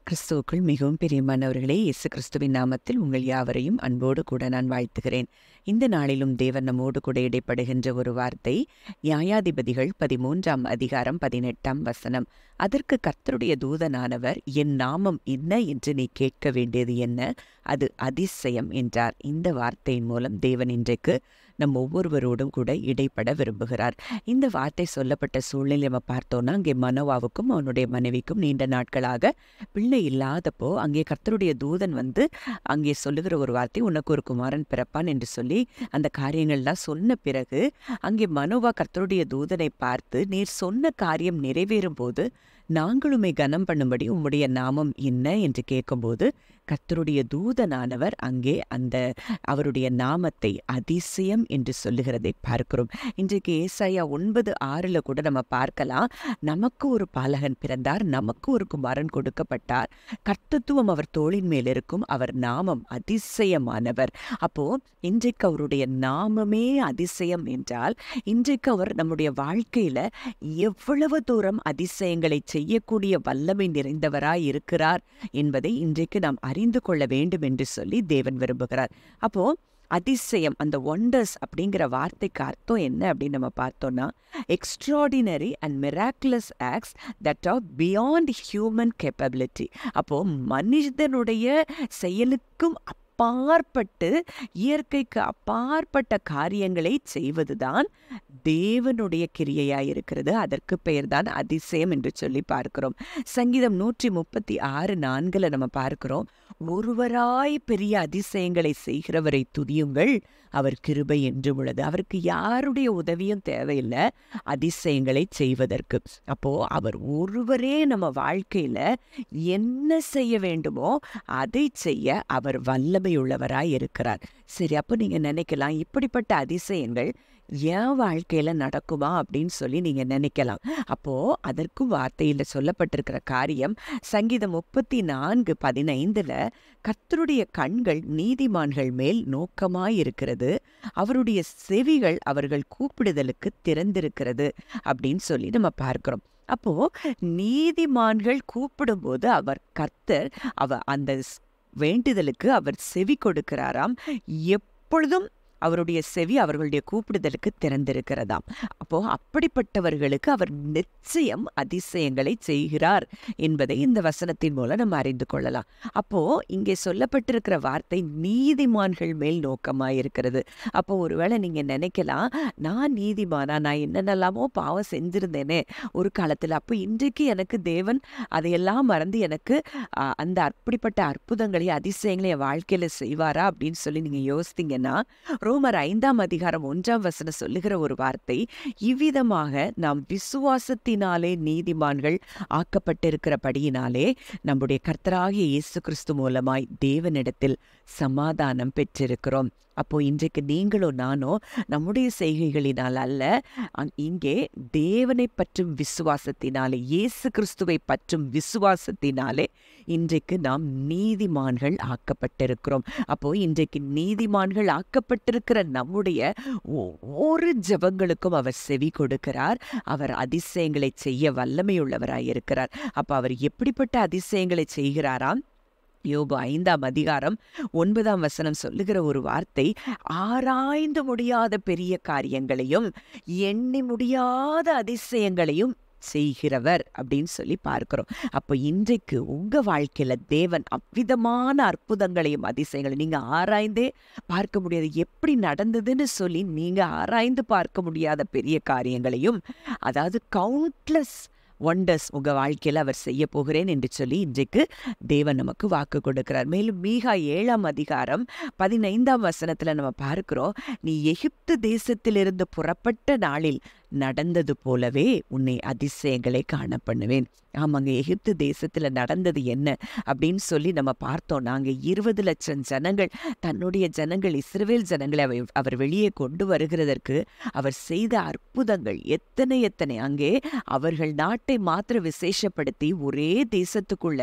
கிறிஸ்துவுக்குள் மிகவும் பிரியமானவர்களே, இயேசு கிறிஸ்துவின் நாமத்தில் உங்கள் யாவரையும் அன்போடு கூட நான் வாழ்த்துகிறேன். இந்த நாளிலும் தேவன் நம்மோடு கூட இடைப்படுகின்ற ஒரு வார்த்தை, நியாயாதிபதிகள் 13ஆம் அதிகாரம் 18ஆம் வசனம். அதற்கு கர்த்தருடைய தூதனானவர், என் நாமம் என்ன என்று நீ கேட்க வேண்டியது என்ன? அது அதிசயம் என்றார். இந்த வார்த்தையின் மூலம் தேவன் இன்றைக்கு நம் ஒவ்வொருவரோடும் கூட இடைப்பட விரும்புகிறார். இந்த வார்த்தை சொல்லப்பட்ட சூழ்நிலை நம்ம பார்த்தோன்னா, அங்கே மனோவாவுக்கும் அவனுடைய மனைவிக்கும் நீண்ட நாட்களாக பிள்ளை இல்லாதப்போ அங்கே கர்த்தருடைய தூதன் அங்கே சொல்லுகிற ஒரு வார்த்தை, உனக்கு ஒரு குமாரன் பிறப்பான் என்று சொல்லி அந்த காரியங்கள்லாம் சொன்ன பிறகு அங்கே மனோவா கர்த்தருடைய தூதனை பார்த்து, நீர் சொன்ன காரியம் நிறைவேறும் போது நாங்களுமே கனம் பண்ணும்படி உம்முடைய நாமம் என்ன என்று கேட்கும்போது கர்த்தருடைய தூதனானவர் அங்கே அவருடைய நாமத்தை அதிசயம் என்று சொல்லுகிறதை பார்க்கிறோம். இன்றைக்கு ஏசாயா 9:6 கூட நம்ம பார்க்கலாம், நமக்கு ஒரு பாலகன் பிறந்தார், நமக்கு ஒரு குமாரன் கொடுக்கப்பட்டார், கர்த்தத்துவம் அவர் தோளின் மேல் இருக்கும், அவர் நாமம் அதிசயமானவர். அப்போ இன்றைக்கு அவருடைய நாமமே அதிசயம் என்றால், இன்றைக்கு அவர் நம்முடைய வாழ்க்கையில எவ்வளவு தூரம் அதிசயங்களை செய்யக்கூடிய வல்லமை நிறைந்தவராய் இருக்கிறார் என்பதை இன்றைக்கு நாம் அறிந்து கொள்ள வேண்டும் என்று சொல்லி தேவன் விரும்புகிறார். அப்போ அதிசயம், அந்த ஒண்டர்ஸ் அப்படிங்கிற வார்த்தைக்கு அர்த்தம் என்ன அப்படின்னு நம்ம பார்த்தோம்னா, extraordinary and miraculous acts that R beyond human capability. அப்போ மனிதனுடைய செயலுக்கும் அப்பாற்பட்டு, இயற்கைக்கு அப்பாற்பட்ட காரியங்களை செய்வதுதான் தேவனுடைய கிரியையாயிருக்கிறது. அதற்கு பெயர்தான் அதிசயம் என்று சொல்லி பார்க்கிறோம். சங்கீதம் 136:4 நம்ம பார்க்கிறோம், ஒருவராய் பெரிய அதிசயங்களை செய்கிறவரை துதியுங்கள், அவர் கிருபை என்றும் உள்ளது. அவருக்கு யாருடைய உதவியும் தேவையில்லை அதிசயங்களை செய்வதற்கு. அப்போ அவர் ஒருவரே நம்ம வாழ்க்கையில என்ன செய்ய வேண்டுமோ அதை செய்ய அவர் வல்லமையுள்ளவராய் இருக்கிறார். சரி, அப்போ நீங்க நினைக்கலாம், இப்படிப்பட்ட அதிசயங்கள் என் வாழ்க்கையில நடக்குமா அப்படின்னு சொல்லி நீங்க நினைக்கலாம். அப்போ அதற்கும் வார்த்தையில சொல்லப்பட்டிருக்கிற காரியம், சங்கீதம் 34:15 கர்த்தருடைய கண்கள் நீதிமான்கள் மேல் நோக்கமாயிருக்கிறது, அவருடைய செவிகள் அவர்கள் கூப்பிடுதலுக்கு திறந்திருக்கிறது அப்படின்னு சொல்லி நம்ம பார்க்கிறோம். அப்போ நீதிமான்கள் கூப்பிடும்போது கர்த்தர் அந்த வேண்டுதலுக்கு அவர் செவி கொடுக்கிறாராம். எப்பொழுதும் அவருடைய செவி அவர்களுடைய கூப்பிடுதலுக்கு திறந்திருக்கிறதாம். அப்போ அப்படிப்பட்டவர்களுக்கு அவர் நிச்சயம் அதிசயங்களை செய்கிறார் என்பதை இந்த வசனத்தின் மூலம் நம்ம அறிந்து கொள்ளலாம். அப்போ இங்கே சொல்லப்பட்டிருக்கிற வார்த்தை நீதிமான்கள் மேல் நோக்கமாயிருக்கிறது. அப்போ ஒருவேளை நீங்க நினைக்கலாம், நான் நீதிமானா, நான் என்னென்னலாமோ பாவம் செஞ்சிருந்தேனே ஒரு காலத்தில், அப்போ இன்றைக்கு எனக்கு தேவன் அதையெல்லாம் மறந்து எனக்கு அந்த அப்படிப்பட்ட அற்புதங்களை அதிசயங்களை என் வாழ்க்கையில செய்வாரா அப்படின்னு சொல்லி நீங்க யோசித்தீங்கன்னா, ரோமர் 5ஆம் அதிகாரம் 1ஆம் வசனம் சொல்லுகிற ஒரு வார்த்தை, இவ்விதமாக நாம் விசுவாசத்தினாலே நீதிமான்கள் ஆக்கப்பட்டிருக்கிறபடியினாலே நம்முடைய கர்த்தராகிய இயேசு கிறிஸ்து மூலமாய் தேவனிடத்தில் சமாதானம் பெற்றிருக்கிறோம். அப்போ இன்றைக்கு நீங்களோ நானோ நம்முடைய செய்கைகளினால் அல்ல, இங்கே தேவனை பற்றும் விசுவாசத்தினாலே, இயேசு கிறிஸ்துவை பற்றும் விசுவாசத்தினாலே இன்றைக்கு நாம் நீதிமான்கள் ஆக்கப்பட்டிருக்கிறோம். அப்போ இன்றைக்கு நீதிமான்கள் ஆக்கப்பட்டிருக்கிற நம்முடைய ஒவ்வொரு ஜெபங்களுக்கும் அவர் செவி கொடுக்கிறார். அவர் அதிசயங்களை செய்ய வல்லமையுள்ளவராயிருக்கிறார். அப்போ அவர் எப்படிப்பட்ட அதிசயங்களை செய்கிறாராம்? யோபு 5ஆம் அதிகாரம் 9ஆம் வசனம் சொல்லுகிற ஒரு வார்த்தை, ஆராய்ந்து முடியாத பெரிய காரியங்களையும் எண்ணி முடியாத அதிசயங்களையும் செய்கிறவர் அப்படின்னு சொல்லி பார்க்கிறோம். அப்போ இன்றைக்கு உங்க வாழ்க்கையில தேவன் அவ்விதமான அற்புதங்களையும் அதிசயங்களையும் நீங்க ஆராய்ந்தே பார்க்க முடியாது, எப்படி நடந்ததுன்னு சொல்லி நீங்க ஆராய்ந்து பார்க்க முடியாத பெரிய காரியங்களையும், அதாவது கவுண்ட்லெஸ் ஒண்டர்ஸ் உங்க வாழ்க்கையில அவர் செய்ய போகிறேன் என்று சொல்லி இன்றைக்கு தேவன் நமக்கு வாக்கு கொடுக்கிறார். மேலும் மீகா 7ஆம் அதிகாரம் 15ஆம் வசனத்துல நம்ம பார்க்கிறோம், நீ எகிப்து தேசத்திலிருந்து புறப்பட்ட நாளில் நடந்தது போலவே உன்னை அதிசயங்களை காண பண்ணுவேன். ஆமாங்க, எகிப்து தேசத்துல நடந்தது என்ன அப்படின்னு சொல்லி நம்ம பார்த்தோம். நாங்க 20 லட்சம் ஜனங்கள், தன்னுடைய ஜனங்கள் இஸ்ரவேல் ஜனங்களை அவர் வெளியே கொண்டு வருகிறதற்கு அவர் செய்த அற்புதங்கள் எத்தனை. அங்கே அவர்கள் நாட்டை மாத்திர விசேஷப்படுத்தி ஒரே தேசத்துக்குள்ள,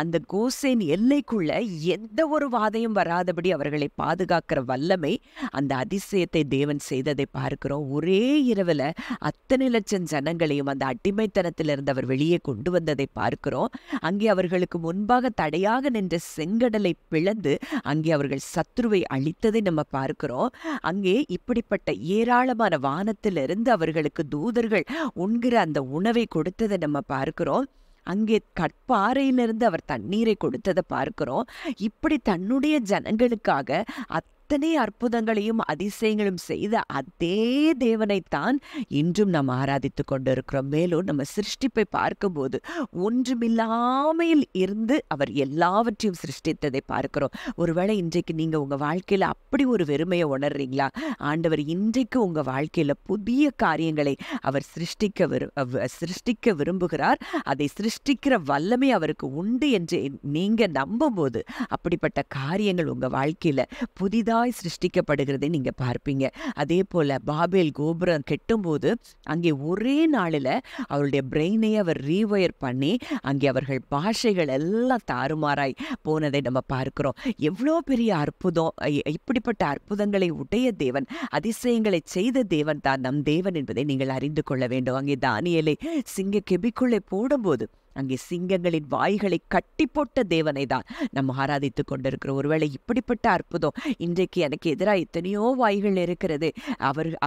அந்த கோசேன் எல்லைக்குள்ள எந்த ஒரு வாதையும் வராதபடி அவர்களை பாதுகாக்கிற வல்லமை, அந்த அதிசயத்தை தேவன் செய்ததை பார்க்கிறோம். ஒரே இரவுல அத்தனை லட்சம் ஜனங்களையும் அந்த அடிமைத்தனத்திலிருந்து அவர் வெளியே கொண்டு வந்ததை பார்க்கிறோம். அங்கே அவர்களுக்கு முன்பாக தடையாக நின்ற செங்கடலை பிளந்து அங்கே அவர்கள் சத்துருவை அழித்ததை நம்ம பார்க்கிறோம். அங்கே இப்படிப்பட்ட ஏராளமான வானத்திலிருந்து அவர்களுக்கு தூதர்கள் உண்கிற அந்த உணவை கொடுத்ததை நம்ம பார்க்கிறோம். அங்கே கற்பாறையிலிருந்து அவர் தண்ணீரை கொடுத்ததை பார்க்கிறோம். இப்படி தன்னுடைய ஜனங்களுக்காக அத்தனை அற்புதங்களையும் அதிசயங்களும் செய்த அதே தேவனைத்தான் இன்றும் நாம் ஆராதித்து கொண்டிருக்கிறோம். மேலும் நம்ம சிருஷ்டிப்பை பார்க்கும்போது ஒன்றுமில்லாமையில் இருந்து அவர் எல்லாவற்றையும் சிருஷ்டித்ததை பார்க்கிறோம். ஒருவேளை இன்றைக்கு நீங்க உங்க வாழ்க்கையில அப்படி ஒரு வெறுமையை உணர்றீங்களா? ஆண்டவர் இன்றைக்கு உங்க வாழ்க்கையில புதிய காரியங்களை அவர் சிருஷ்டிக்க விரும்புகிறார். அதை சிருஷ்டிக்கிற வல்லமை அவருக்கு உண்டு என்று நீங்க நம்பும்போது அப்படிப்பட்ட காரியங்கள் உங்க வாழ்க்கையில புதிதாக சிருஷ்டிக்கப்படுகிறதை நீங்க பார்ப்பீங்க. அதே போல பாபேல் கோபுரம் கெட்டும்போது அங்கே ஒரே நாளில் அவருடைய பிரெயினை அவர் ரீவயர் பண்ணி அங்கே அவர்கள் பாஷைகள் எல்லாம் தாறுமாறாய் போனதை நம்ம பார்க்கிறோம். எவ்வளோ பெரிய அற்புதம்! இப்படிப்பட்ட அற்புதங்களை உடைய தேவன், அதிசயங்களை செய்த தேவன் தான் நம் தேவன் என்பதை நீங்கள் அறிந்து கொள்ள வேண்டும். அங்கே தானியேலை சிங்க கெபிக்குள்ளே போடும்போது அங்கே சிங்கங்களின் வாய்களை கட்டி போட்ட தேவனை தான் நம்ம ஆராதித்து கொண்டிருக்கிறோம். ஒருவேளை இப்படிப்பட்ட அற்புதம் இன்றைக்கு எனக்கு எதிராக எத்தனையோ வாய்கள் இருக்கிறது,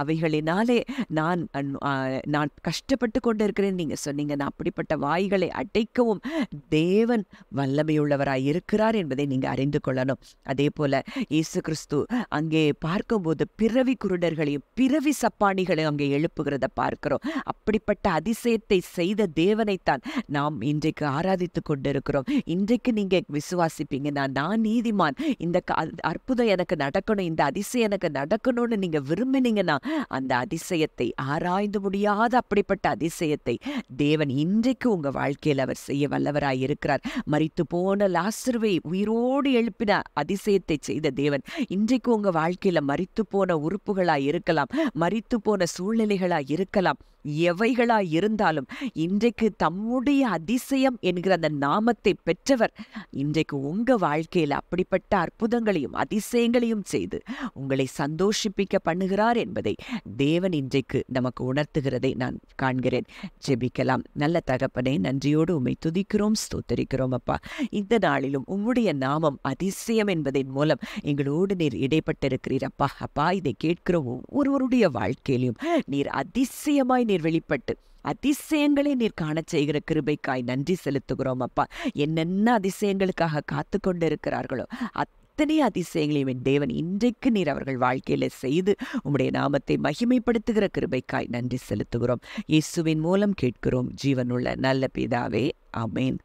அவைகளினாலே நான் கஷ்டப்பட்டு கொண்டிருக்கிறேன் நீங்க சொன்னீங்க. நான் அப்படிப்பட்ட வாய்களை அடைக்கவும் தேவன் வல்லமையுள்ளவராய் இருக்கிறார் என்பதை நீங்க அறிந்து கொள்ளணும். அதே போல இயேசு கிறிஸ்து அங்கே பார்க்கும்போது பிறவி குருடர்களையும் பிறவி சப்பானிகளையும் அங்கே எழுப்புகிறத பார்க்கிறோம். அப்படிப்பட்ட அதிசயத்தை செய்த தேவனைத்தான் நாம் இன்றைக்கு ஆராதித்து கொண்டிருக்கிறோம். இன்றைக்கு நீங்க விசுவாசிப்பீங்க, நான் நீதிமான், இந்த அற்புதம் எனக்கு நடக்கணும், இந்த அதிசயம் எனக்கு நடக்கணும்னு நீங்க விரும்பினீங்கன்னா அந்த அதிசயத்தை, ஆராய்ந்து முடியாத அப்படிப்பட்ட அதிசயத்தை தேவன் இன்றைக்கு உங்க வாழ்க்கையில் அவர் செய்ய வல்லவராய் இருக்கிறார். மரித்து போன லாசருவை உயிரோடு எழுப்பின அதிசயத்தை செய்த தேவன் இன்றைக்கு உங்க வாழ்க்கையில மரித்து போன உறுப்புகளாய் இருக்கலாம், மரித்து போன சூழ்நிலைகளாய் இருக்கலாம், எவைகளாய் இருந்தாலும் இன்றைக்கு தம்முடைய அதிசயம் என்கிற அந்த நாமத்தை பெற்றவர் இன்றைக்கு உங்க வாழ்க்கையில் அப்படிப்பட்ட அற்புதங்களையும் அதிசயங்களையும் செய்து உங்களை சந்தோஷிப்பிக்க பண்ணுகிறார் என்பதை தேவன் இன்றைக்கு நமக்கு உணர்த்துகிறதை நான் காண்கிறேன். ஜெபிக்கலாம். நல்ல தகப்பனே, நன்றியோடு உம்மை துதிக்கிறோம், ஸ்தோத்தரிக்கிறோம் அப்பா. இந்த நாளிலும் உம்முடைய நாமம் அதிசயம் என்பதன் மூலம் எங்களோடு நீர் இடைப்பட்டிருக்கிறீர் அப்பா. அப்பா, இதை கேட்கிற ஒவ்வொருவருடைய வாழ்க்கையிலும் நீர் அதிசயமாய் நீர் வெளிப்பட்டு அதிசயங்களை நீர் காணச் செய்கிற கிருபைக்காய் நன்றி செலுத்துகிறோம் அப்பா. என்னென்ன அதிசயங்களுக்காக காத்து கொண்டு இருக்கிறார்களோ அத்தனை அதிசயங்களையும் என் தேவன் இன்றைக்கு நீர் அவர்கள் வாழ்க்கையில செய்து உம்முடைய நாமத்தை மகிமைப்படுத்துகிற கிருபைக்காய் நன்றி செலுத்துகிறோம். இயேசுவின் மூலம் கேட்கிறோம் ஜீவனுள்ள நல்ல பிதாவே, ஆமென்.